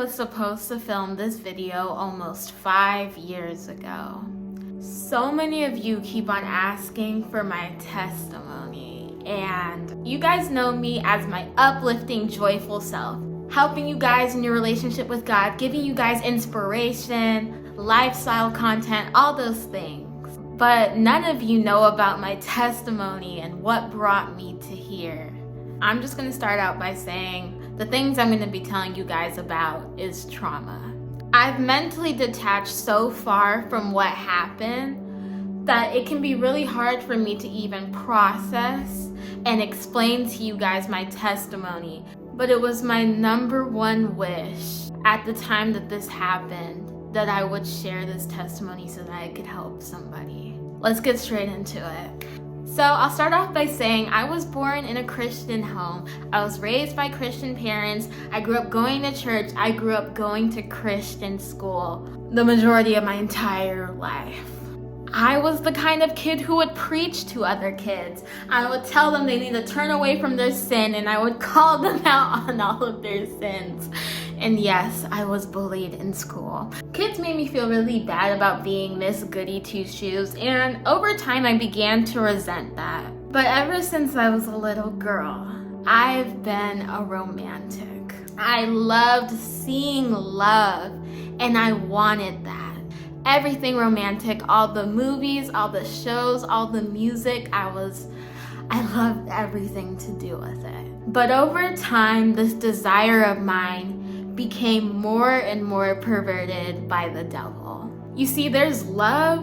was supposed to film this video almost 5 years ago. So many of you keep on asking for my testimony, and you guys know me as my uplifting, joyful self, helping you guys in your relationship with God, giving you guys inspiration, lifestyle content, all those things. But none of you know about my testimony and what brought me to here. I'm just going to start out by saying the things I'm going to be telling you guys about is trauma. I've mentally detached so far from what happened that it can be really hard for me to even process and explain to you guys my testimony. But it was my number one wish at the time that this happened that I would share this testimony so that I could help somebody. Let's get straight into it. So I'll start off by saying I was born in a Christian home. I was raised by Christian parents. I grew up going to church. I grew up going to Christian school the majority of my entire life. I was the kind of kid who would preach to other kids. I would tell them they need to turn away from their sin, and I would call them out on all of their sins. And yes, I was bullied in school. Kids made me feel really bad about being Miss Goody Two-Shoes, and over time I began to resent that. But ever since I was a little girl, I've been a romantic. I loved seeing love, and I wanted that. Everything romantic, all the movies, all the shows, all the music, I loved everything to do with it. But over time, this desire of mine became more and more perverted by the devil. You see, there's love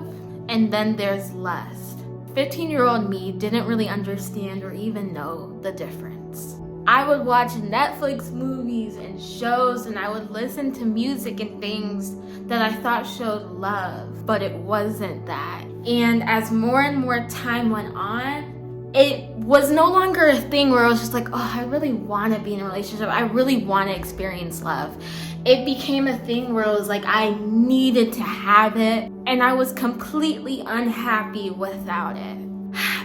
and then there's lust. 15-year-old me didn't really understand or even know the difference. I would watch Netflix movies and shows, and I would listen to music and things that I thought showed love, but it wasn't that. And as more and more time went on, it was no longer a thing where I was just like, oh, I really want to be in a relationship. I really want to experience love. It became a thing where it was like I needed to have it, and I was completely unhappy without it.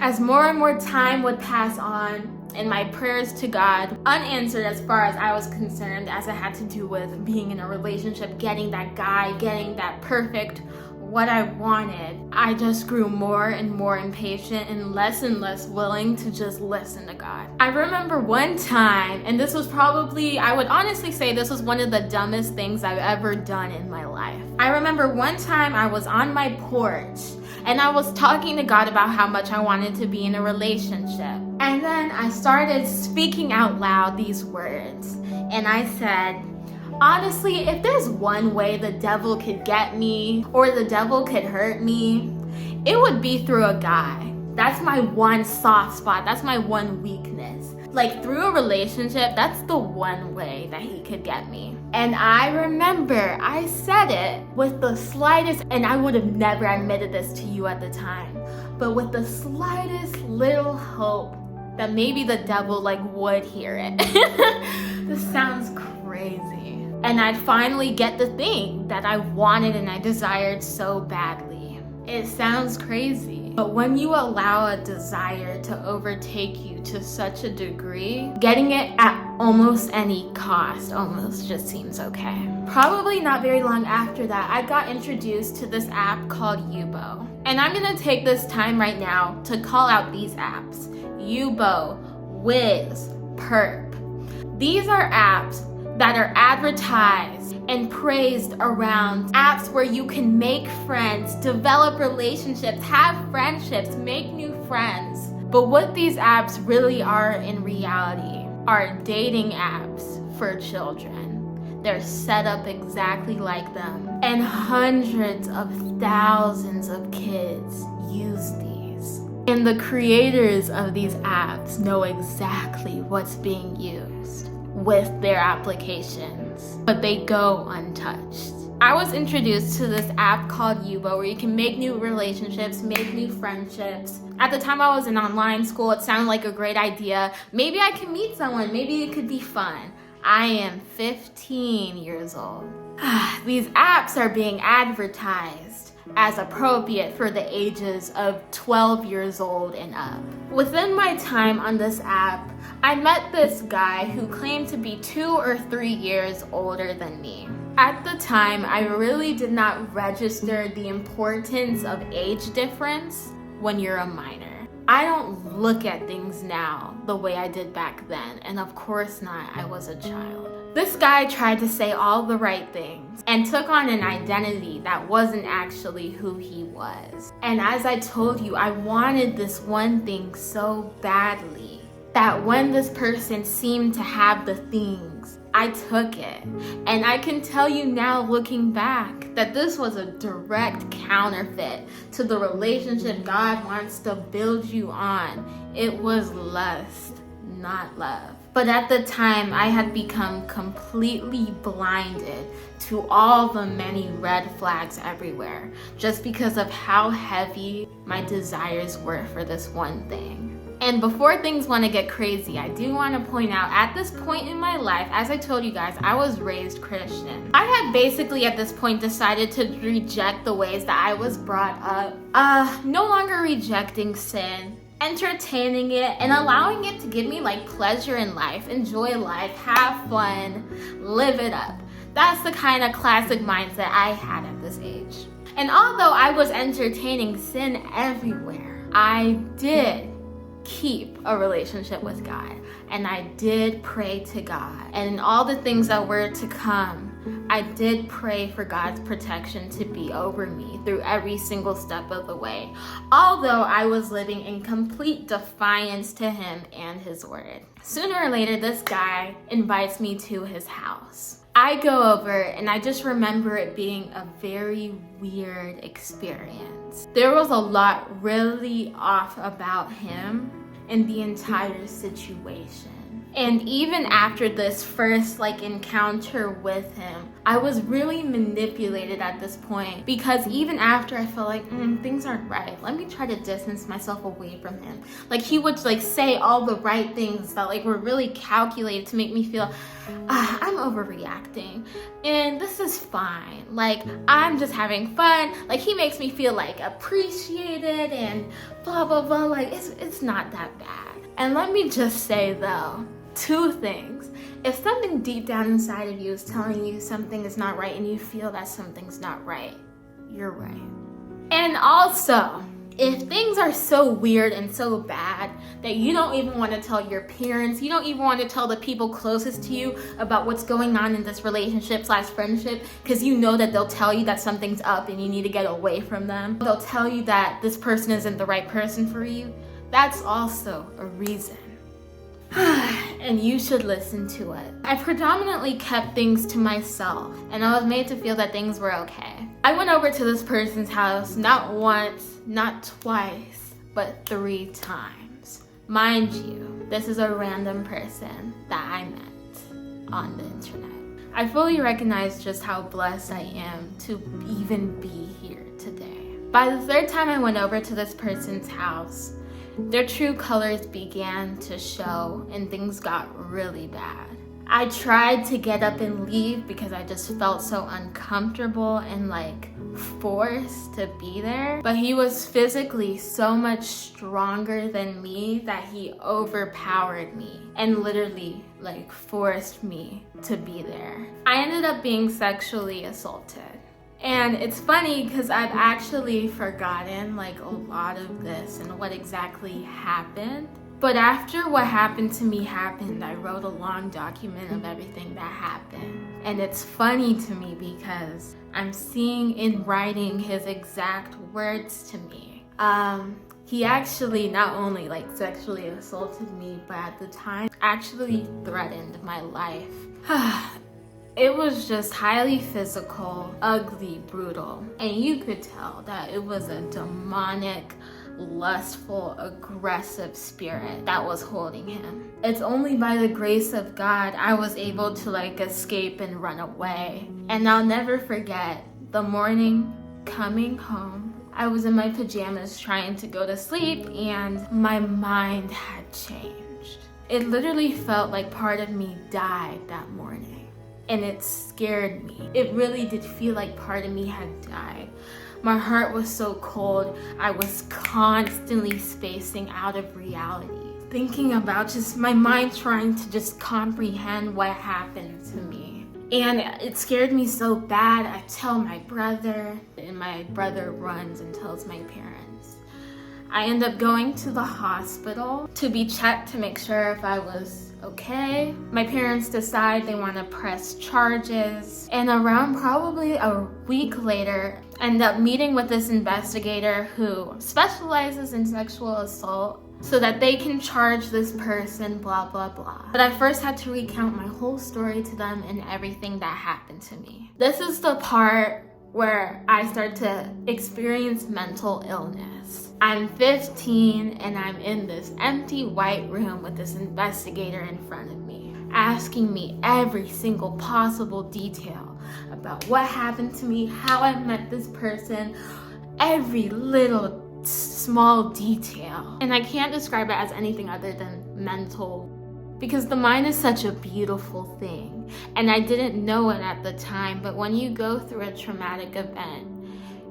As more and more time would pass on, and my prayers to God, unanswered as far as I was concerned, as it had to do with being in a relationship, getting that guy, getting that perfect what I wanted, I just grew more and more impatient and less willing to just listen to God. I remember one time, and this was probably, I would honestly say this was one of the dumbest things I've ever done in my life. I remember one time I was on my porch and I was talking to God about how much I wanted to be in a relationship. And then I started speaking out loud these words, and I said, honestly, if there's one way the devil could get me or the devil could hurt me, it would be through a guy. That's my one soft spot. That's my one weakness. Like, through a relationship, that's the one way that he could get me. And I remember I said it with the slightest, and I would have never admitted this to you at the time, but with the slightest little hope that maybe the devil would hear it. This sounds crazy. And I'd finally get the thing that I wanted and I desired so badly. It sounds crazy, but when you allow a desire to overtake you to such a degree, getting it at almost any cost almost just seems okay. Probably not very long after that, I got introduced to this app called Yubo. And I'm gonna take this time right now to call out these apps. Yubo, Wiz, Perp. These are apps that are advertised and praised around apps where you can make friends, develop relationships, have friendships, make new friends. But what these apps really are in reality are dating apps for children. They're set up exactly like them. And hundreds of thousands of kids use these. And the creators of these apps know exactly what's being used with their applications, but they go untouched. I was introduced to this app called Yubo where you can make new relationships, make new friendships. At the time I was in online school, it sounded like a great idea. Maybe I can meet someone, maybe it could be fun. I am 15 years old. These apps are being advertised as appropriate for the ages of 12 years old and up. Within my time on this app, I met this guy who claimed to be 2 or 3 years older than me. At the time, I really did not register the importance of age difference when you're a minor. I don't look at things now the way I did back then, and of course not, I was a child. This guy tried to say all the right things and took on an identity that wasn't actually who he was. And as I told you, I wanted this one thing so badly that when this person seemed to have the things, I took it. And I can tell you now, looking back, that this was a direct counterfeit to the relationship God wants to build you on. It was lust, not love. But at the time, I had become completely blinded to all the many red flags everywhere, just because of how heavy my desires were for this one thing. And before things want to get crazy, I do want to point out, at this point in my life, as I told you guys, I was raised Christian. I had basically at this point decided to reject the ways that I was brought up. No longer rejecting sin, entertaining it, and allowing it to give me like pleasure in life, enjoy life, have fun, live it up. That's the kind of classic mindset I had at this age. And although I was entertaining sin everywhere, I did keep a relationship with God, and I did pray to God, and in all the things that were to come, I did pray for God's protection to be over me through every single step of the way, although I was living in complete defiance to Him and His word. Sooner or later, this guy invites me to his house. I go over, and I just remember it being a very weird experience. There was a lot really off about him and the entire situation. And even after this first encounter with him, I was really manipulated at this point, because even after I felt like things aren't right, let me try to distance myself away from him. He would say all the right things that were really calculated to make me feel I'm overreacting and this is fine. I'm just having fun. He makes me feel appreciated and blah blah blah. It's not that bad. And let me just say though, 2 things. If something deep down inside of you is telling you something is not right and you feel that something's not right, you're right. And also, if things are so weird and so bad that you don't even want to tell your parents, you don't even want to tell the people closest to you about what's going on in this relationship/friendship, because you know that they'll tell you that something's up and you need to get away from them. They'll tell you that this person isn't the right person for you. That's also a reason. And you should listen to it. I predominantly kept things to myself, and I was made to feel that things were okay. I went over to this person's house not once, not twice, but 3 times. Mind you, this is a random person that I met on the internet. I fully recognize just how blessed I am to even be here today. By the 3rd time I went over to this person's house, their true colors began to show and things got really bad. I tried to get up and leave because I just felt so uncomfortable and forced to be there. But he was physically so much stronger than me that he overpowered me and literally forced me to be there. I ended up being sexually assaulted. And it's funny because I've actually forgotten a lot of this and what exactly happened. But after what happened to me happened, I wrote a long document of everything that happened. And it's funny to me because I'm seeing in writing his exact words to me. He actually not only sexually assaulted me, but at the time actually threatened my life. It was just highly physical, ugly, brutal. And you could tell that it was a demonic, lustful, aggressive spirit that was holding him. It's only by the grace of God I was able to escape and run away. And I'll never forget the morning coming home. I was in my pajamas trying to go to sleep and my mind had changed. It literally felt like part of me died that morning. And it scared me. It really did feel like part of me had died. My heart was so cold. I was constantly spacing out of reality. thinking about just my mind trying to just comprehend what happened to me. And it scared me so bad. I tell my brother, and my brother runs and tells my parents. I end up going to the hospital to be checked to make sure if I was okay. My parents decide they want to press charges. And around probably a week later, I end up meeting with this investigator who specializes in sexual assault so that they can charge this person, blah, blah, blah. But I first had to recount my whole story to them and everything that happened to me. This is the part where I start to experience mental illness. I'm 15 and I'm in this empty white room with this investigator in front of me, asking me every single possible detail about what happened to me, how I met this person, every little small detail. And I can't describe it as anything other than mental, because the mind is such a beautiful thing. And I didn't know it at the time, but when you go through a traumatic event,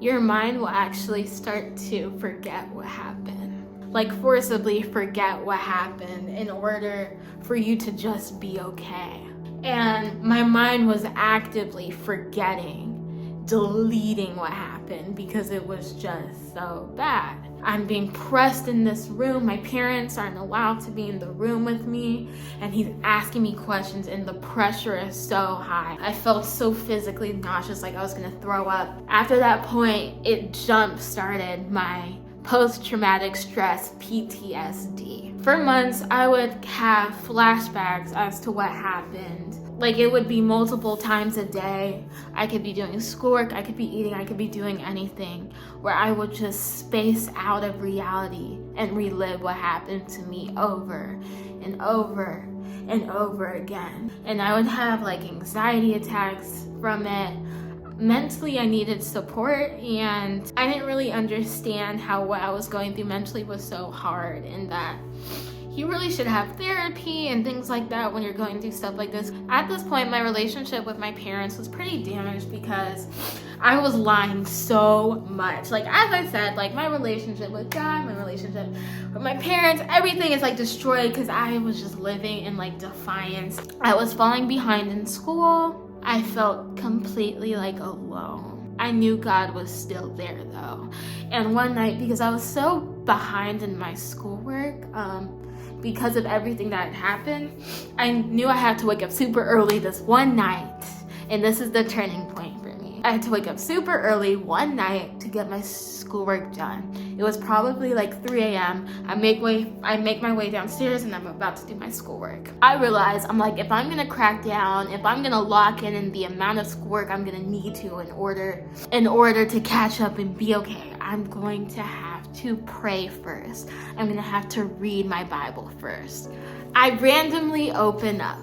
your mind will actually start to forget what happened. Like forcibly forget what happened in order for you to just be okay. And my mind was actively forgetting, deleting what happened because it was just so bad. I'm being pressed in this room. My parents aren't allowed to be in the room with me, and he's asking me questions and the pressure is so high. I felt so physically nauseous, like I was gonna throw up. After that point, it jump-started my post-traumatic stress, PTSD. For months, I would have flashbacks as to what happened. Like it would be multiple times a day. I could be doing schoolwork, I could be eating, I could be doing anything, where I would just space out of reality and relive what happened to me over and over and over again. And I would have like anxiety attacks from it. Mentally, I needed support, and I didn't really understand how what I was going through mentally was so hard, and that you really should have therapy and things like that when you're going through stuff like this. At this point, my relationship with my parents was pretty damaged because I was lying so much. Like, as I said, like my relationship with God, my relationship with my parents, everything is like destroyed because I was just living in like defiance. I was falling behind in school. I felt completely like alone. I knew God was still there though. And one night, because I was so behind in my schoolwork, because of everything that had happened, I knew I had to wake up super early this one night. And this is the turning point for me. I had to wake up super early one night to get my schoolwork done. It was probably like 3 a.m. I make my way downstairs and I'm about to do my schoolwork. I realized, I'm like, if I'm gonna crack down, if I'm gonna lock in the amount of schoolwork I'm gonna need to in order to catch up and be okay, I'm going to have to pray first. I'm gonna have to read my Bible first. I randomly open up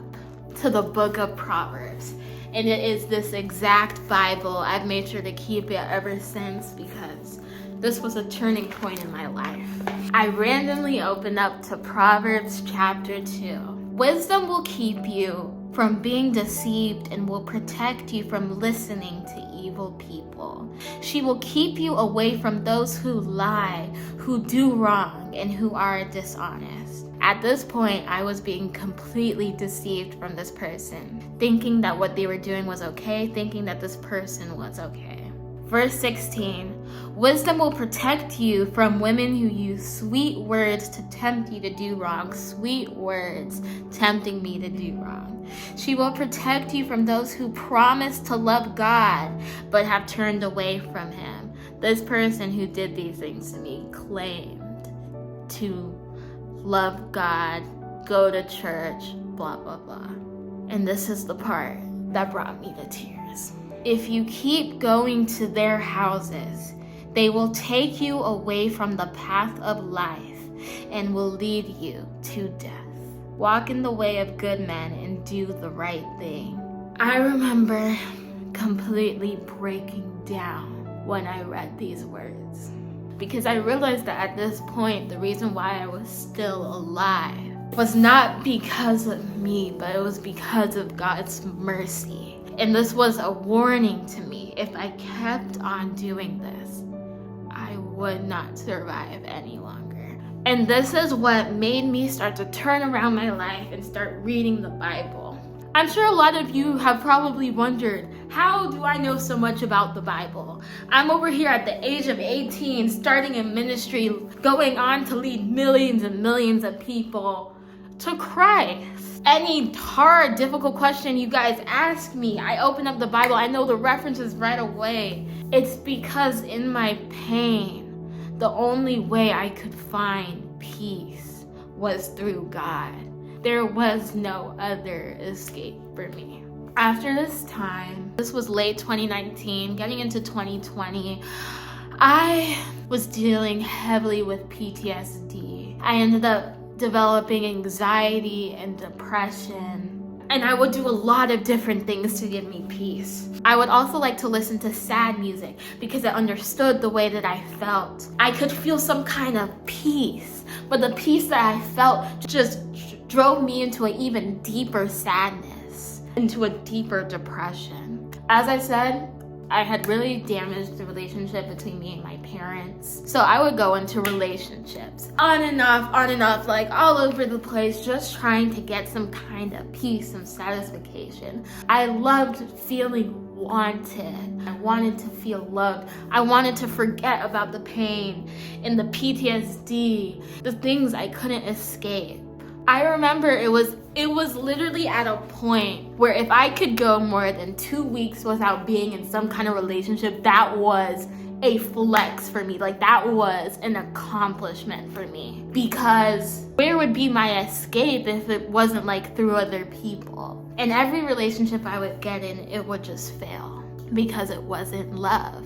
to the book of Proverbs, and it is this exact Bible. I've made sure to keep it ever since because this was a turning point in my life. I randomly opened up to Proverbs chapter 2. Wisdom will keep you from being deceived and will protect you from listening to evil people. She will keep you away from those who lie, who do wrong, and who are dishonest. At this point, I was being completely deceived from this person, thinking that what they were doing was okay, thinking that this person was okay. Verse 16, wisdom will protect you from women who use sweet words to tempt you to do wrong. Sweet words tempting me to do wrong. She will protect you from those who promise to love God but have turned away from him. This person who did these things to me claimed to love God, go to church, blah, blah, blah. And this is the part that brought me to tears. If you keep going to their houses, they will take you away from the path of life and will lead you to death. Walk in the way of good men and do the right thing. I remember completely breaking down when I read these words, because I realized that at this point, the reason why I was still alive was not because of me, but it was because of God's mercy. And this was a warning to me. If I kept on doing this, I would not survive any longer. And this is what made me start to turn around my life and start reading the Bible. I'm sure a lot of you have probably wondered, how do I know so much about the Bible? I'm over here at the age of 18, starting a ministry, going on to lead millions and millions of people to Christ. Any hard, difficult question you guys ask me, I open up the Bible, I know the references right away. It's because in my pain, the only way I could find peace was through God. There was no other escape for me. After this time, this was late 2019, getting into 2020, I was dealing heavily with PTSD. I ended up developing anxiety and depression. And I would do a lot of different things to give me peace. I would also like to listen to sad music because it understood the way that I felt. I could feel some kind of peace, but the peace that I felt just drove me into an even deeper sadness, into a deeper depression. As I said, I had really damaged the relationship between me and my parents. So I would go into relationships on and off, like all over the place, just trying to get some kind of peace, some satisfaction. I loved feeling wanted. I wanted to feel loved. I wanted to forget about the pain and the PTSD, the things I couldn't escape. I remember it was literally at a point where if I could go more than 2 weeks without being in some kind of relationship, that was a flex for me. Like, that was an accomplishment for me. Because where would be my escape if it wasn't like through other people? And every relationship I would get in, it would just fail because it wasn't love.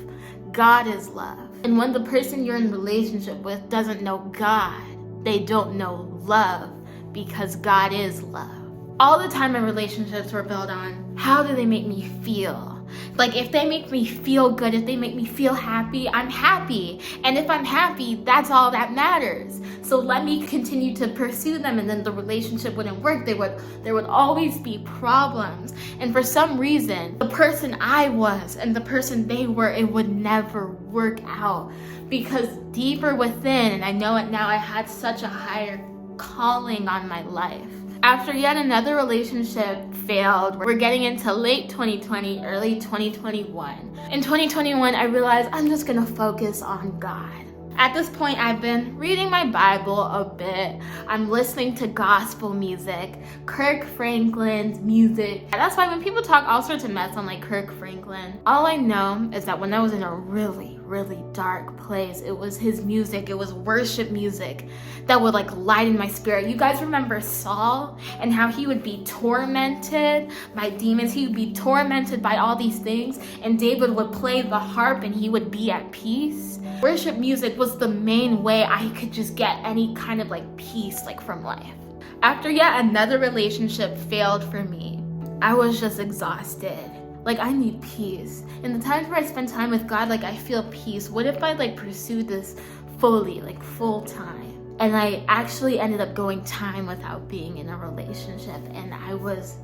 God is love. And when the person you're in relationship with doesn't know God, they don't know love. Because God is love. All the time my relationships were built on, how do they make me feel? Like, if they make me feel good, if they make me feel happy, I'm happy. And if I'm happy, that's all that matters. So let me continue to pursue them, and then the relationship wouldn't work. There would always be problems. And for some reason, the person I was and the person they were, it would never work out. Because deeper within, and I know it now, I had such a higher calling on my life. After yet another relationship failed, we're getting into late 2020, early 2021. In 2021, I realized I'm just gonna focus on God. At this point, I've been reading my Bible a bit. I'm listening to gospel music, Kirk Franklin's music. And that's why when people talk all sorts of mess on like Kirk Franklin, all I know is that when I was in a really, really dark place, it was his music, it was worship music that would like lighten my spirit. You guys remember Saul and how he would be tormented by demons? He would be tormented by all these things, and David would play the harp and he would be at peace. Worship music was the main way I could just get any kind of like peace like from life. After yet another relationship failed for me, I was just exhausted. Like, I need peace. And the times where I spend time with God, like, I feel peace. What if I like pursue this fully, like full time? And I actually ended up going time without being in a relationship, and I was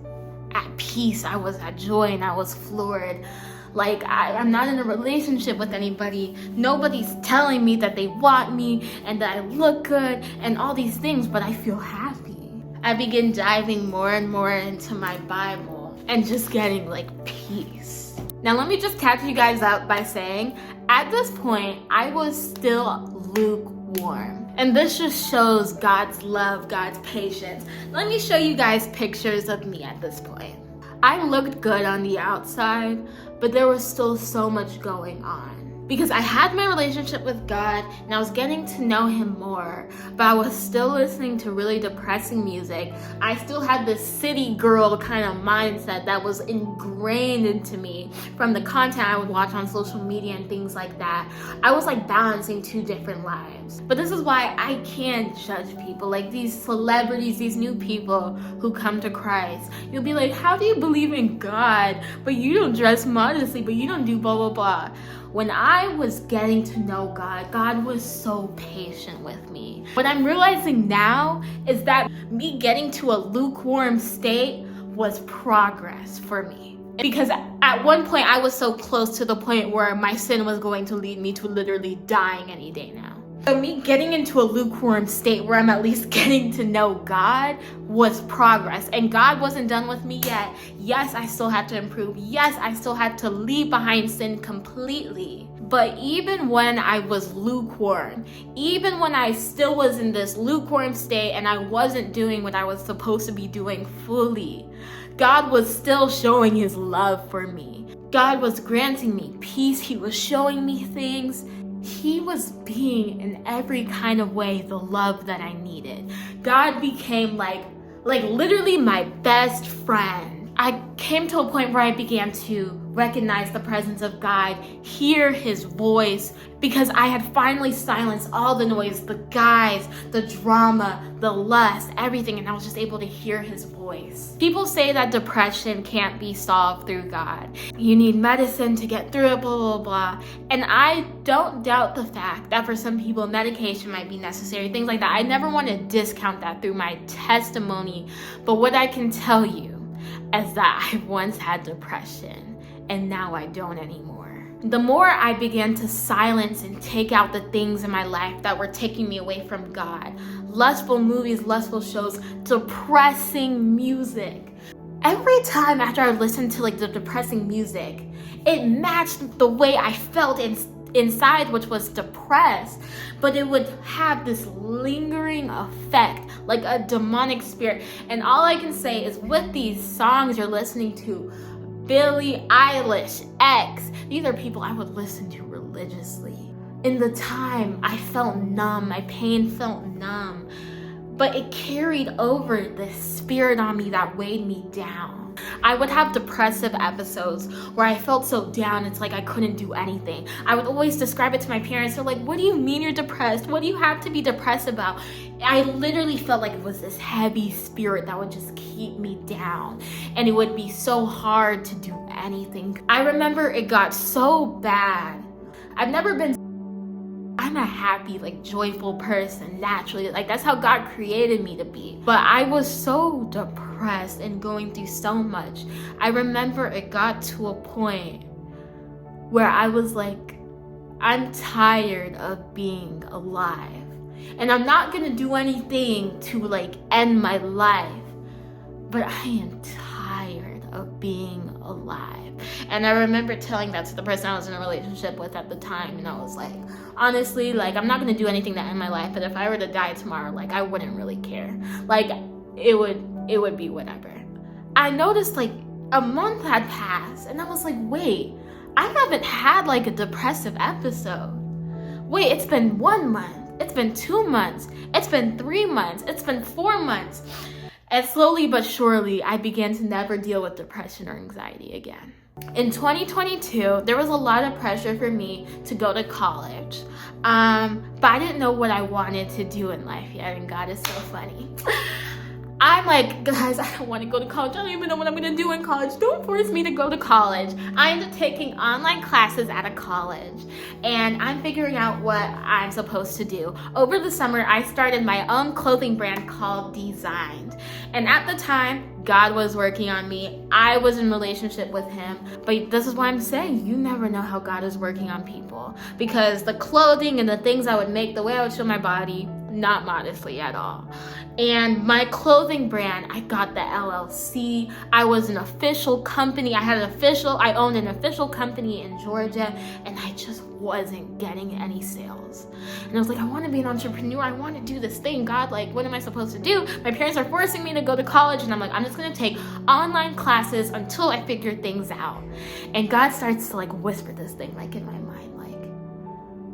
at peace, I was at joy, and I was floored. Like, I'm not in a relationship with anybody. Nobody's telling me that they want me and that I look good and all these things, but I feel happy. I begin diving more and more into my Bible and just getting like peace. Now let me just catch you guys up by saying, at this point, I was still lukewarm. And this just shows God's love, God's patience. Let me show you guys pictures of me at this point. I looked good on the outside, but there was still so much going on. Because I had my relationship with God and I was getting to know him more, but I was still listening to really depressing music. I still had this city girl kind of mindset that was ingrained into me from the content I would watch on social media and things like that. I was like balancing two different lives. But this is why I can't judge people, like these celebrities, these new people who come to Christ. You'll be like, how do you believe in God, but you don't dress modestly, but you don't do blah, blah, blah. When I was getting to know God, God was so patient with me. What I'm realizing now is that me getting to a lukewarm state was progress for me. Because at one point I was so close to the point where my sin was going to lead me to literally dying any day now. So me getting into a lukewarm state where I'm at least getting to know God was progress. And God wasn't done with me yet. Yes, I still had to improve. Yes, I still had to leave behind sin completely. But even when I was lukewarm, even when I still was in this lukewarm state and I wasn't doing what I was supposed to be doing fully, God was still showing his love for me. God was granting me peace. He was showing me things. He was being in every kind of way the love that I needed. God became like literally my best friend. I came to a point where I began to recognize the presence of God, hear his voice, because I had finally silenced all the noise, the guys, the drama, the lust, everything, and I was just able to hear his voice. People say that depression can't be solved through God. You need medicine to get through it, blah, blah, blah. And I don't doubt the fact that for some people, medication might be necessary, things like that. I never want to discount that through my testimony, but what I can tell you is that I once had depression and now I don't anymore. The more I began to silence and take out the things in my life that were taking me away from God, lustful movies, lustful shows, depressing music. Every time after I listened to the depressing music, it matched the way I felt inside, which was depressed, but it would have this lingering effect, like a demonic spirit. And all I can say is with these songs you're listening to, Billie Eilish, X, these are people I would listen to religiously. In the time, I felt numb, my pain felt numb, but it carried over this spirit on me that weighed me down. I would have depressive episodes where I felt so down, it's like I couldn't do anything. I would always describe it to my parents. They're like, what do you mean you're depressed? What do you have to be depressed about? I literally felt like it was this heavy spirit that would just keep me down, and it would be so hard to do anything. I remember it got so bad. I'm a happy, joyful person naturally. That's how God created me to be. But I was so depressed and going through so much. I remember it got to a point where I was like, I'm tired of being alive. And I'm not gonna do anything to end my life. But I am tired of being alive. And I remember telling that to the person I was in a relationship with at the time, and I was like, honestly, I'm not gonna do anything to end my life, but if I were to die tomorrow, I wouldn't really care. It would be whatever. I noticed a month had passed, and I was like, wait, I haven't had a depressive episode. Wait, it's been 1 month, it's been 2 months, it's been 3 months, it's been 4 months. And slowly but surely, I began to never deal with depression or anxiety again. In 2022, there was a lot of pressure for me to go to college, but I didn't know what I wanted to do in life yet, and God is so funny. I'm like, guys, I don't want to go to college. I don't even know what I'm going to do in college. Don't force me to go to college. I ended up taking online classes at a college, and I'm figuring out what I'm supposed to do. Over the summer, I started my own clothing brand called Designed. And at the time, God was working on me. I was in a relationship with him. But this is why I'm saying you never know how God is working on people. Because the clothing and the things I would make, the way I would show my body, not modestly at all. And my clothing brand, I got the LLC. I was an official company. I owned an official company in Georgia, and I just wasn't getting any sales. And I was like, I want to be an entrepreneur. I want to do this thing. God, what am I supposed to do? My parents are forcing me to go to college, and I'm like, I'm just going to take online classes until I figure things out. And God starts to whisper this thing in my mind.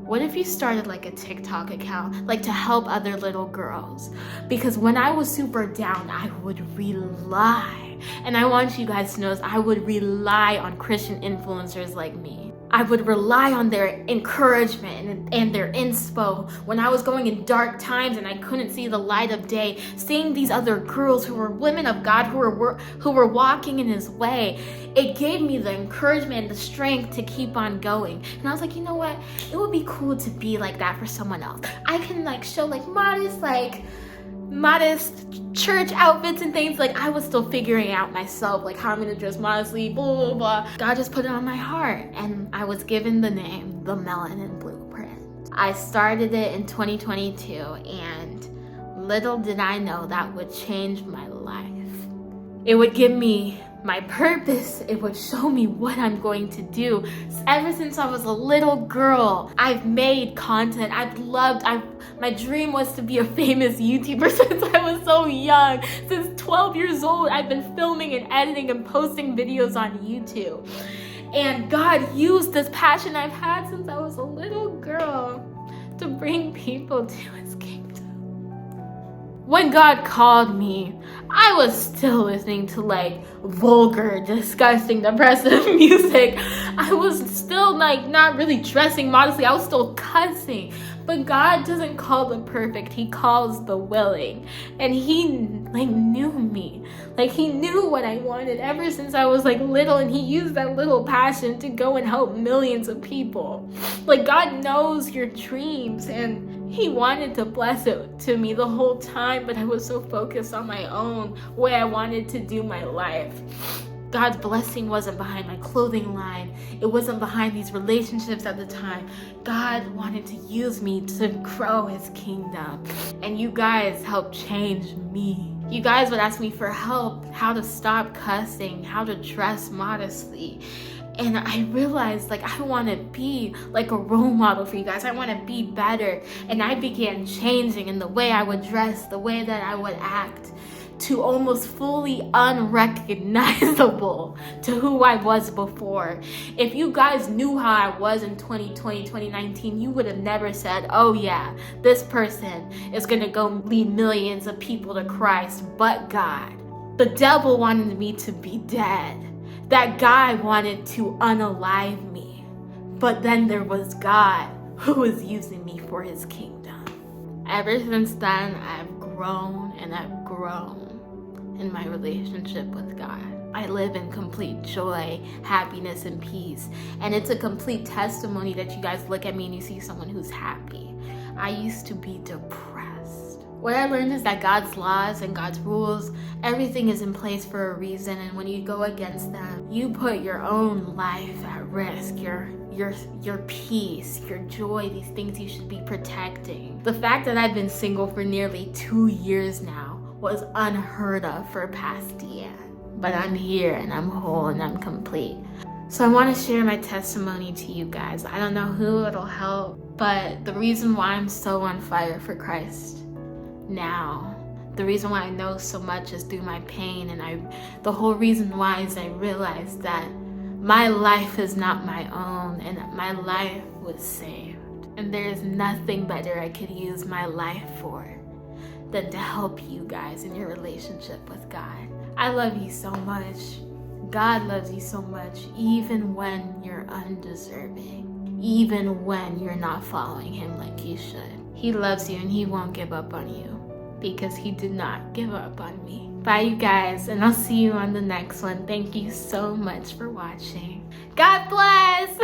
What if you started a TikTok account, to help other little girls? Because when I was super down, I would rely, and I want you guys to know this, I would rely on Christian influencers like me. I would rely on their encouragement and their inspo when I was going in dark times and I couldn't see the light of day. Seeing these other girls who were women of God, who were walking in his way, it gave me the encouragement and the strength to keep on going. And I was like, you know what? It would be cool to be like that for someone else. I can show modest church outfits and things. I was still figuring out myself, how I'm gonna dress modestly, blah, blah, blah. God just put it on my heart, and I was given the name, The Melanin Blueprint. I started it in 2022, and little did I know that would change my life. It would give me my purpose. It would show me what I'm going to do. Ever since I was a little girl, I've made content. My dream was to be a famous YouTuber since I was so young. Since 12 years old, I've been filming and editing and posting videos on YouTube. And God used this passion I've had since I was a little girl to bring people to his kingdom. When God called me, I was still listening to vulgar, disgusting, depressive music. I was still not really dressing modestly. I was still cussing. But God doesn't call the perfect, he calls the willing. And he knew me. He knew what I wanted ever since I was little, and he used that little passion to go and help millions of people. God knows your dreams, and he wanted to bless it to me the whole time, but I was so focused on my own way I wanted to do my life. God's blessing wasn't behind my clothing line. It wasn't behind these relationships at the time. God wanted to use me to grow his kingdom. And you guys helped change me. You guys would ask me for help, how to stop cussing, how to dress modestly. And I realized I want to be a role model for you guys. I want to be better. And I began changing in the way I would dress, the way that I would act, to almost fully unrecognizable to who I was before. If you guys knew how I was in 2020, 2019, you would have never said, oh yeah, this person is gonna go lead millions of people to Christ. But God, the devil wanted me to be dead. That guy wanted to unalive me. But then there was God who was using me for his kingdom. Ever since then, I've grown and I've grown in my relationship with God. I live in complete joy, happiness, and peace. And it's a complete testimony that you guys look at me and you see someone who's happy. I used to be depressed. What I learned is that God's laws and God's rules, everything is in place for a reason. And when you go against them, you put your own life at risk, your peace, your joy, these things you should be protecting. The fact that I've been single for nearly 2 years now was unheard of for past Deanne. But I'm here and I'm whole and I'm complete. So I want to share my testimony to you guys. I don't know who it'll help, but the reason why I'm so on fire for Christ now, the reason why I know so much is through my pain, and the whole reason why is I realized that my life is not my own, and my life was saved. And there is nothing better I could use my life for than to help you guys in your relationship with God. I love you so much. God loves you so much, even when you're undeserving, even when you're not following him like you should. He loves you and he won't give up on you because he did not give up on me. Bye, you guys, and I'll see you on the next one. Thank you so much for watching. God bless.